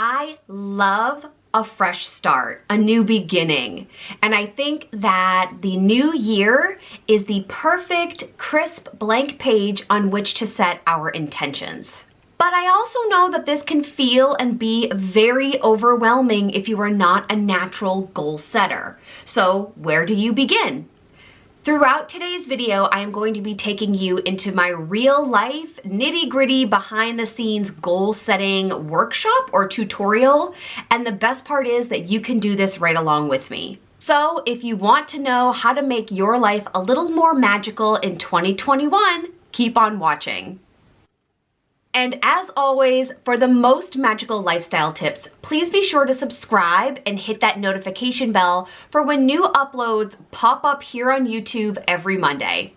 I love a fresh start, a new beginning. And I think that the new year is the perfect, crisp, blank page on which to set our intentions. But I also know that this can feel and be very overwhelming if you are not a natural goal setter. So where do you begin? Throughout today's video, I am going to be taking you into my real life, nitty-gritty, behind the scenes goal setting workshop or tutorial. And the best part is that you can do this right along with me. So if you want to know how to make your life a little more magical in 2021, keep on watching. And as always, for the most magical lifestyle tips, please be sure to subscribe and hit that notification bell for when new uploads pop up here on YouTube every Monday.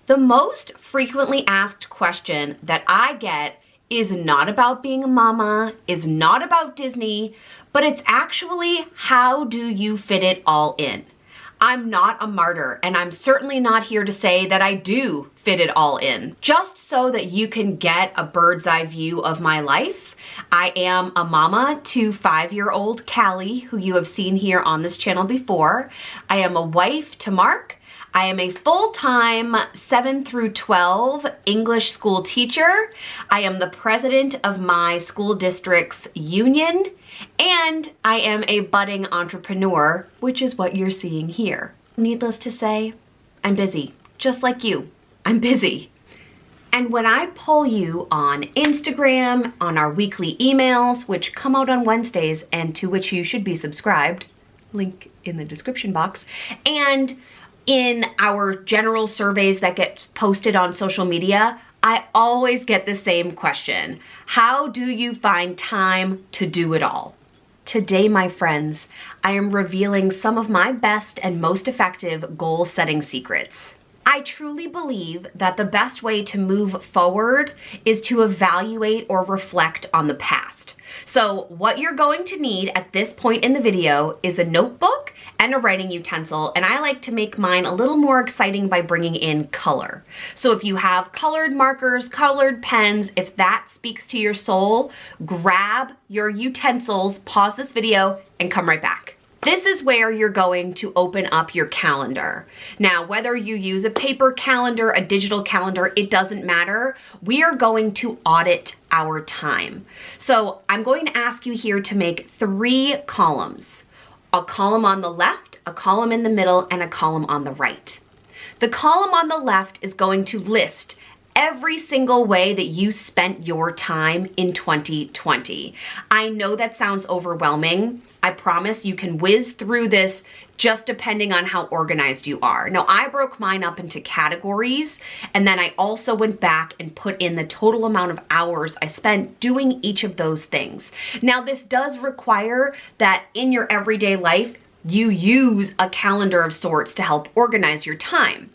The most frequently asked question that I get is not about being a mama, is not about Disney, but it's actually how do you fit it all in? I'm not a martyr, and I'm certainly not here to say that I do fit it all in. Just so that you can get a bird's eye view of my life, I am a mama to 5-year-old Callie, who you have seen here on this channel before. I am a wife to Mark. I am a full-time 7 through 12 English school teacher. I am the president of my school district's union, and I am a budding entrepreneur, which is what you're seeing here. Needless to say, I'm busy, just like you. I'm busy. And when I poll you on Instagram, on our weekly emails, which come out on Wednesdays and to which you should be subscribed, link in the description box, and in our general surveys that get posted on social media, I always get the same question. How do you find time to do it all? Today, my friends, I am revealing some of my best and most effective goal setting secrets. I truly believe that the best way to move forward is to evaluate or reflect on the past. So what you're going to need at this point in the video is a notebook and a writing utensil, and I like to make mine a little more exciting by bringing in color. So if you have colored markers, colored pens, if that speaks to your soul, grab your utensils, pause this video, and come right back. This is where you're going to open up your calendar. Now, whether you use a paper calendar, a digital calendar, it doesn't matter. We are going to audit our time. So I'm going to ask you here to make 3 columns. A column on the left, a column in the middle, and a column on the right. The column on the left is going to list every single way that you spent your time in 2020. I know that sounds overwhelming. I promise you can whiz through this just depending on how organized you are. Now, I broke mine up into categories, and then I also went back and put in the total amount of hours I spent doing each of those things. Now, this does require that in your everyday life, you use a calendar of sorts to help organize your time.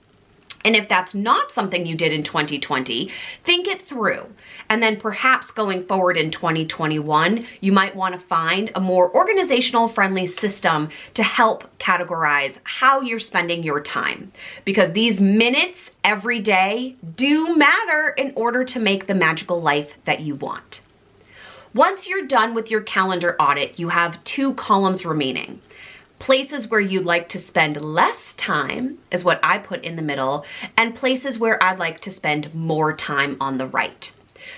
And if that's not something you did in 2020, think it through. And then perhaps going forward in 2021, you might want to find a more organizational friendly system to help categorize how you're spending your time. Because these minutes every day do matter in order to make the magical life that you want. Once you're done with your calendar audit, you have 2 columns remaining. Places where you'd like to spend less time is what I put in the middle, and places where I'd like to spend more time on the right.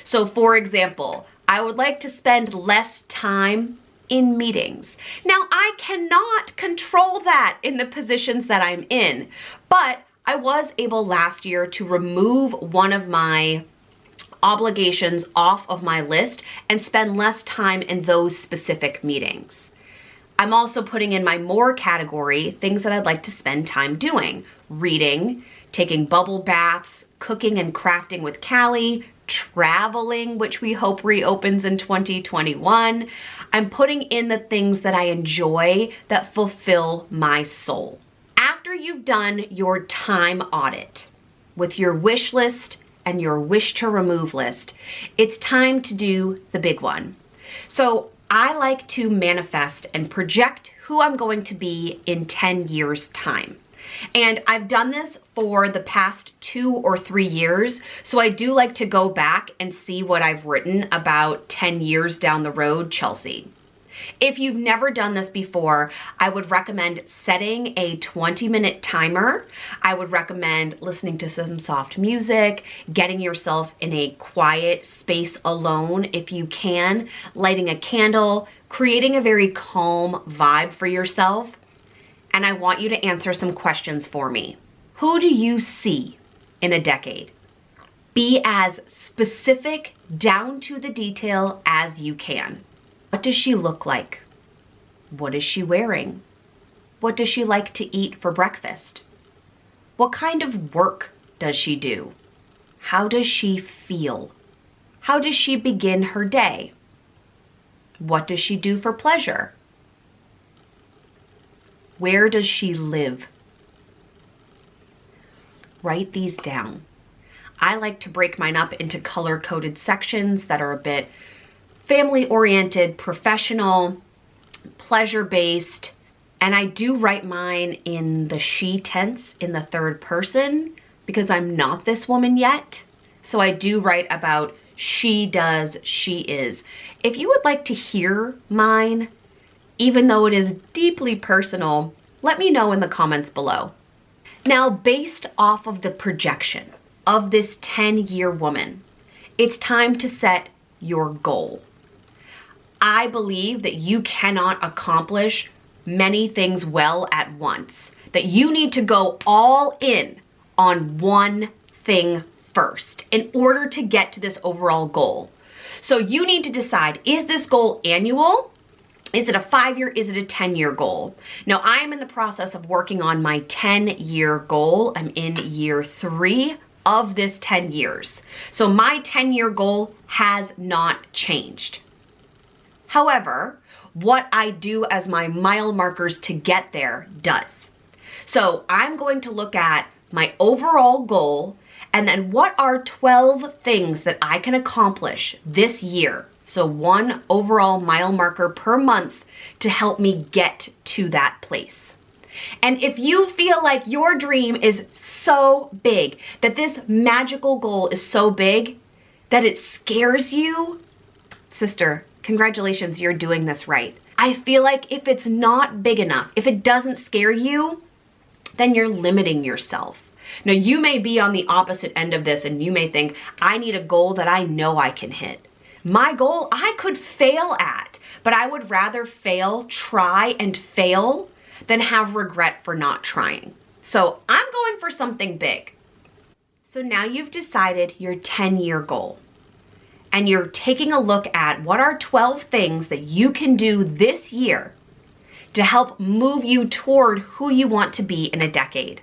So for example, I would like to spend less time in meetings. Now, I cannot control that in the positions that I'm in, but I was able last year to remove one of my obligations off of my list and spend less time in those specific meetings. I'm also putting in my more category, things that I'd like to spend time doing. Reading, taking bubble baths, cooking and crafting with Callie, traveling, which we hope reopens in 2021. I'm putting in the things that I enjoy that fulfill my soul. After you've done your time audit with your wish list and your wish to remove list, it's time to do the big one. So I like to manifest and project who I'm going to be in 10 years' time. And I've done this for the past 2 or 3 years, so I do like to go back and see what I've written about 10 years down the road, Chelsea. If you've never done this before, I would recommend setting a 20-minute timer. I would recommend listening to some soft music, getting yourself in a quiet space alone if you can, lighting a candle, creating a very calm vibe for yourself. And I want you to answer some questions for me. Who do you see in a decade? Be as specific, down to the detail as you can. What does she look like? What is she wearing? What does she like to eat for breakfast? What kind of work does she do? How does she feel? How does she begin her day? What does she do for pleasure? Where does she live? Write these down. I like to break mine up into color-coded sections that are a bit family-oriented, professional, pleasure-based, and I do write mine in the she tense, in the third person, because I'm not this woman yet. So I do write about she does, she is. If you would like to hear mine, even though it is deeply personal, let me know in the comments below. Now, based off of the projection of this 10-year woman, it's time to set your goal. I believe that you cannot accomplish many things well at once, that you need to go all in on one thing first in order to get to this overall goal. So you need to decide, is this goal annual? Is it a 5-year? Is it a 10-year goal? Now, I am in the process of working on my 10-year goal. I'm in year 3 of this 10 years. So my 10-year goal has not changed. However, what I do as my mile markers to get there does. So I'm going to look at my overall goal and then what are 12 things that I can accomplish this year. So one overall mile marker per month to help me get to that place. And if you feel like your dream is so big, that this magical goal is so big that it scares you, sister, congratulations, you're doing this right. I feel like if it's not big enough, if it doesn't scare you, then you're limiting yourself. Now, you may be on the opposite end of this and you may think, I need a goal that I know I can hit. My goal, I could fail at, but I would rather try and fail than have regret for not trying. So I'm going for something big. So now you've decided your 10-year goal. And you're taking a look at what are 12 things that you can do this year to help move you toward who you want to be in a decade.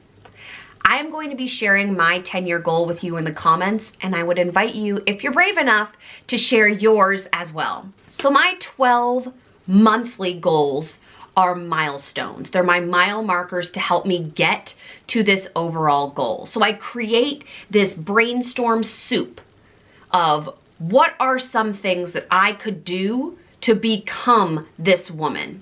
I am going to be sharing my 10-year goal with you in the comments, and I would invite you, if you're brave enough, to share yours as well. So my 12 monthly goals are milestones. They're my mile markers to help me get to this overall goal. So I create this brainstorm soup of what are some things that I could do to become this woman?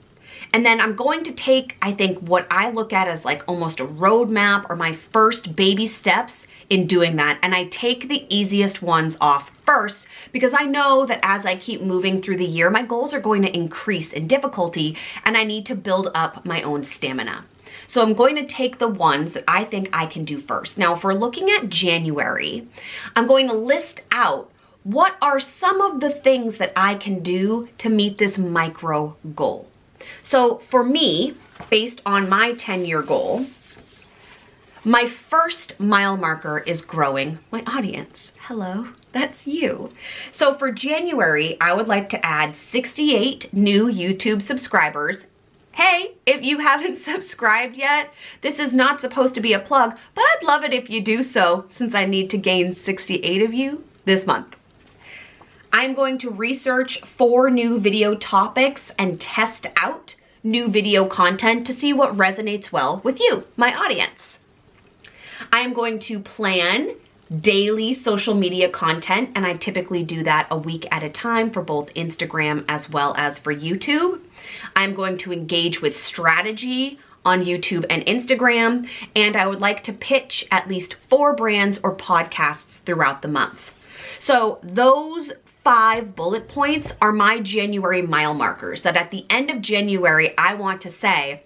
And then I'm going to take, I think, what I look at as like almost a roadmap or my first baby steps in doing that. And I take the easiest ones off first because I know that as I keep moving through the year, my goals are going to increase in difficulty and I need to build up my own stamina. So I'm going to take the ones that I think I can do first. Now, if we're looking at January, I'm going to list out what are some of the things that I can do to meet this micro goal. So for me, based on my 10-year goal, my first mile marker is growing my audience. Hello, that's you. So for January, I would like to add 68 new YouTube subscribers. Hey, if you haven't subscribed yet, this is not supposed to be a plug, but I'd love it if you do so since I need to gain 68 of you this month. I'm going to research 4 new video topics and test out new video content to see what resonates well with you, my audience. I am going to plan daily social media content, and I typically do that a week at a time for both Instagram as well as for YouTube. I'm going to engage with strategy on YouTube and Instagram, and I would like to pitch at least 4 brands or podcasts throughout the month. So those 5 bullet points are my January mile markers, that at the end of January, I want to say,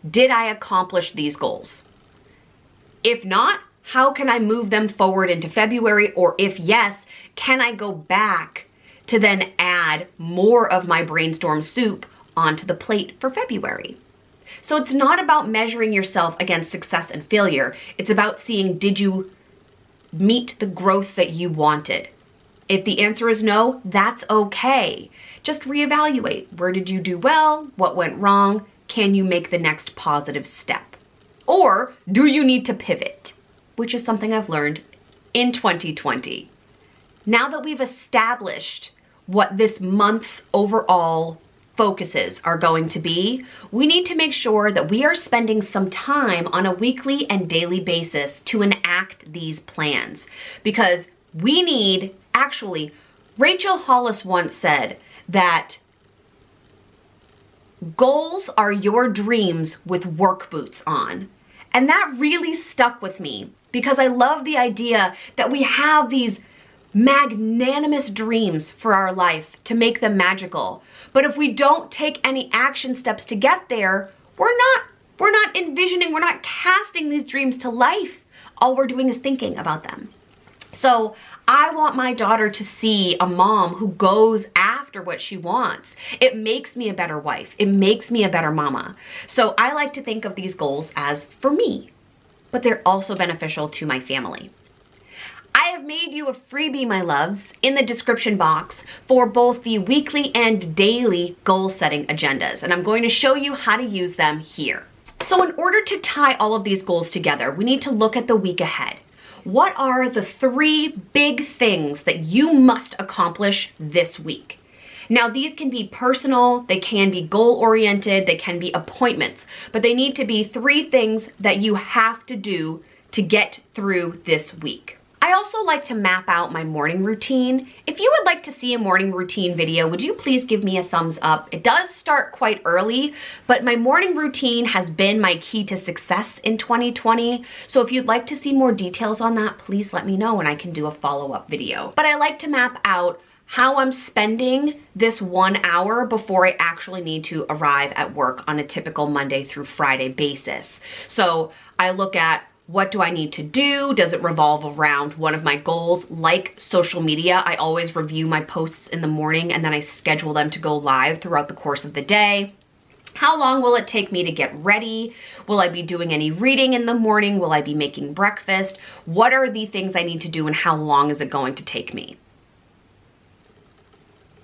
did I accomplish these goals? If not, how can I move them forward into February? Or if yes, can I go back to then add more of my brainstorm soup onto the plate for February? So it's not about measuring yourself against success and failure. It's about seeing, did you meet the growth that you wanted? If the answer is no, that's okay. Just reevaluate. Where did you do well? What went wrong? Can you make the next positive step? Or do you need to pivot? Which is something I've learned in 2020. Now that we've established what this month's overall focuses are going to be, we need to make sure that we are spending some time on a weekly and daily basis to enact these plans. Because we need, actually, Rachel Hollis once said that goals are your dreams with work boots on. And that really stuck with me because I love the idea that we have these magnanimous dreams for our life to make them magical. But if we don't take any action steps to get there, we're not envisioning, we're not casting these dreams to life. All we're doing is thinking about them. So I want my daughter to see a mom who goes after what she wants. It makes me a better wife. It makes me a better mama. So I like to think of these goals as for me, but they're also beneficial to my family. I have made you a freebie, my loves, in the description box for both the weekly and daily goal setting agendas, and I'm going to show you how to use them here. So in order to tie all of these goals together, we need to look at the week ahead. What are the 3 big things that you must accomplish this week? Now, these can be personal, they can be goal-oriented, they can be appointments, but they need to be 3 things that you have to do to get through this week. I also like to map out my morning routine. If you would like to see a morning routine video, would you please give me a thumbs up? It does start quite early, but my morning routine has been my key to success in 2020. So if you'd like to see more details on that, please let me know and I can do a follow-up video. But I like to map out how I'm spending this 1 hour before I actually need to arrive at work on a typical Monday through Friday basis. So I look at, what do I need to do? Does it revolve around one of my goals, like social media? I always review my posts in the morning and then I schedule them to go live throughout the course of the day. How long will it take me to get ready? Will I be doing any reading in the morning? Will I be making breakfast? What are the things I need to do and how long is it going to take me?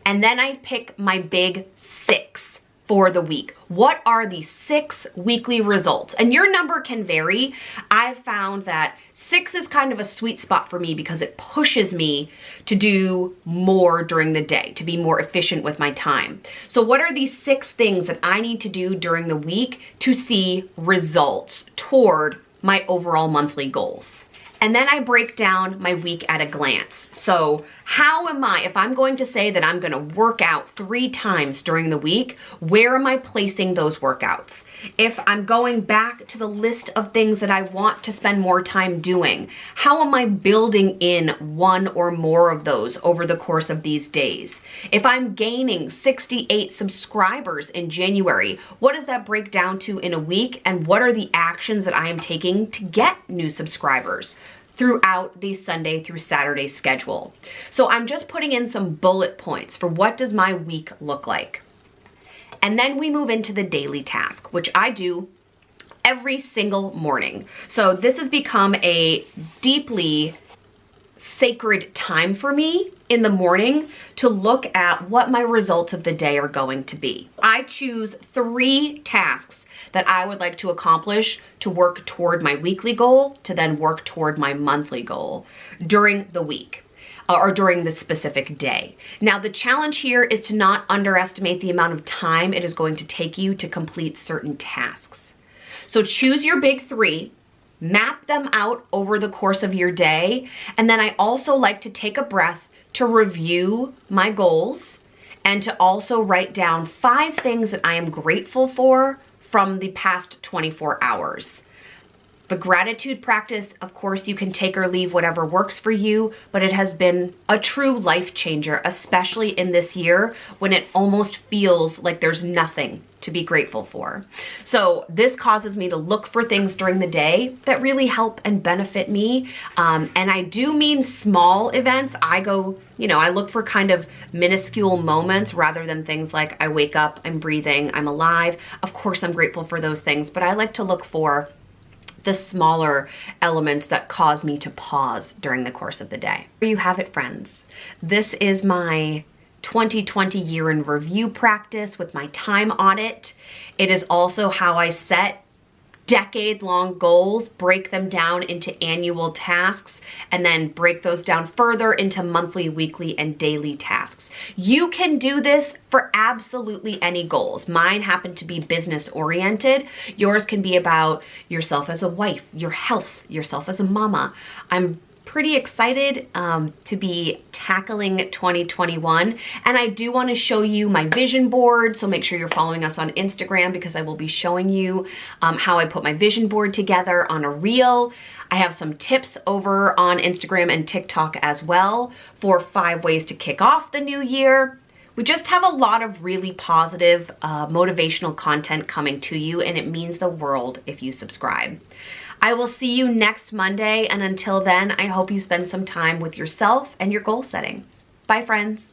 And then I pick my big 6 for the week. What are the 6 weekly results? And your number can vary. I've found that 6 is kind of a sweet spot for me because it pushes me to do more during the day, to be more efficient with my time. So what are these 6 things that I need to do during the week to see results toward my overall monthly goals? And then I break down my week at a glance. So how am I, if I'm going to say that I'm gonna work out 3 times during the week, where am I placing those workouts? If I'm going back to the list of things that I want to spend more time doing, how am I building in 1 or more of those over the course of these days? If I'm gaining 68 subscribers in January, what does that break down to in a week? And what are the actions that I am taking to get new subscribers throughout the Sunday through Saturday schedule? So I'm just putting in some bullet points for what does my week look like. And then we move into the daily task, which I do every single morning. So this has become a deeply sacred time for me in the morning to look at what my results of the day are going to be. I choose 3 tasks that I would like to accomplish to work toward my weekly goal, to then work toward my monthly goal during the week or during the specific day. Now, the challenge here is to not underestimate the amount of time it is going to take you to complete certain tasks. So choose your big 3, map them out over the course of your day, and then I also like to take a breath to review my goals and to also write down 5 things that I am grateful for from the past 24 hours. The gratitude practice, of course, you can take or leave whatever works for you, but it has been a true life changer, especially in this year when it almost feels like there's nothing to be grateful for. So this causes me to look for things during the day that really help and benefit me. And I do mean small events. I look for kind of minuscule moments rather than things like I wake up, I'm breathing, I'm alive. Of course, I'm grateful for those things, but I like to look for the smaller elements that cause me to pause during the course of the day. There you have it, friends. This is my 2020 year in review practice with my time audit. It is also how I set decade-long goals, break them down into annual tasks, and then break those down further into monthly, weekly, and daily tasks. You can do this for absolutely any goals. Mine happen to be business-oriented. Yours can be about yourself as a wife, your health, yourself as a mama. I'm pretty excited to be tackling 2021, and I do want to show you my vision board, so make sure you're following us on Instagram because I will be showing you how I put my vision board together on a reel. I have some tips over on Instagram and TikTok as well for 5 ways to kick off the new year. We just have a lot of really positive motivational content coming to you, and it means the world if you subscribe. I will see you next Monday, and until then, I hope you spend some time with yourself and your goal setting. Bye, friends.